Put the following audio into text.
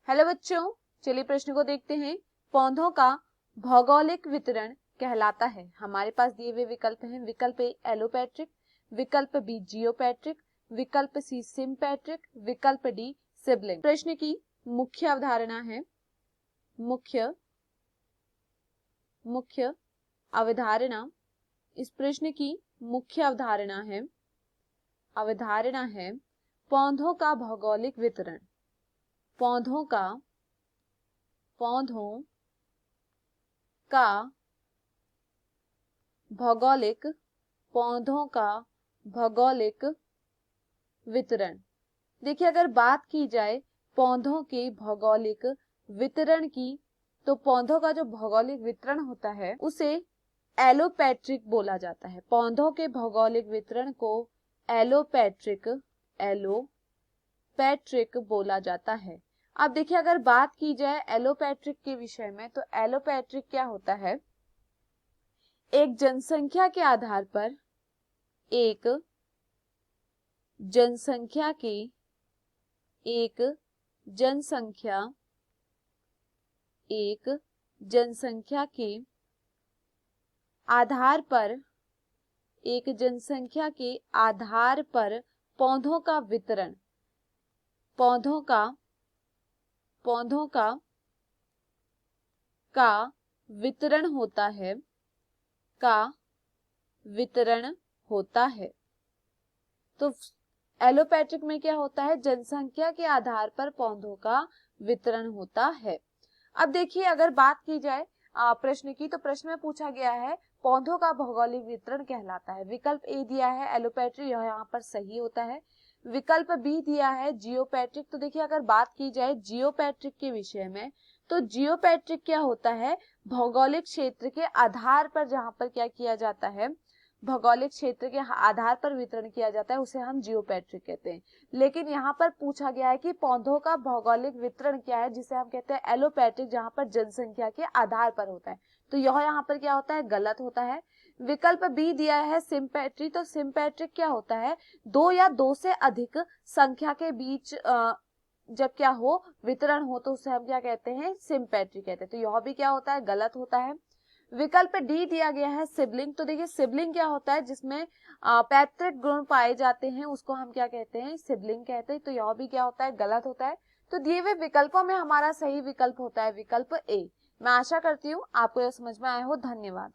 Hello बच्चों, चलिए प्रश्न को देखते हैं। पौधों का भौगोलिक वितरण कहलाता है। हमारे पास दिए हुए विकल्प हैं। विकल्प ए एलोपैट्रिक, विकल्प बी जियोपैट्रिक, विकल्प सी सिम्पैट्रिक, विकल्प डी सिबलिंग। प्रश्न की मुख्य अवधारणा है मुख्य अवधारणा इस प्रश्न की मुख्य अवधारणा है पौधों का भौगोलिक वितरण। पौधों का भौगोलिक वितरण। देखिए, अगर बात की जाए पौधों के भौगोलिक वितरण की, तो पौधों का जो भौगोलिक वितरण होता है उसे एलोपैट्रिक बोला जाता है। पौधों के भौगोलिक वितरण को एलोपैट्रिक बोला जाता है। अब देखिए, अगर बात की जाए एलोपैट्रिक के विषय में, तो एलोपैट्रिक क्या होता है? एक जनसंख्या के आधार पर पौधों का वितरण होता है। तो एलोपैट्रिक में क्या होता है? जनसंख्या के आधार पर पौधों का वितरण होता है। अब देखिए, अगर बात की जाए प्रश्न की, तो प्रश्न में पूछा गया है पौधों का भौगोलिक वितरण कहलाता है। विकल्प ए दिया है एलोपैट्रिक, यह यहाँ पर सही होता है। विकल्प बी दिया है जियोपैट्रिक। तो देखिए, अगर बात की जाए जियोपैट्रिक के विषय में, तो जियोपैट्रिक क्या होता है? भौगोलिक क्षेत्र के आधार पर जहाँ पर क्या किया जाता है, भौगोलिक क्षेत्र के आधार पर वितरण किया जाता है, उसे हम जियोपैट्रिक कहते हैं। लेकिन यहाँ पर पूछा गया है कि पौधों का भौगोलिक वितरण क्या है, जिसे हम कहते हैं एलोपैट्रिक, जहाँ पर जनसंख्या के आधार पर होता है। तो यह यहाँ पर क्या होता है? गलत होता है। विकल्प बी दिया है सिम्पैट्रिक। तो सिम्पैट्रिक क्या होता है? दो या दो से अधिक संख्या के बीच जब क्या हो, वितरण हो, तो उसे हम क्या कहते हैं? सिम्पैट्रिक कहते हैं। तो यह भी क्या होता है? गलत होता है। विकल्प डी दिया गया है सिबलिंग। तो देखिए, सिबलिंग क्या होता है? जिसमें पैतृक गुण पाए जाते हैं, उसको हम क्या कहते हैं? सिबलिंग कहते हैं। तो यह भी क्या होता है? गलत होता है। तो दिए हुए विकल्पों में हमारा सही विकल्प होता है विकल्प ए। मैं आशा करती हूँ आपको यह समझ में आया हो। धन्यवाद।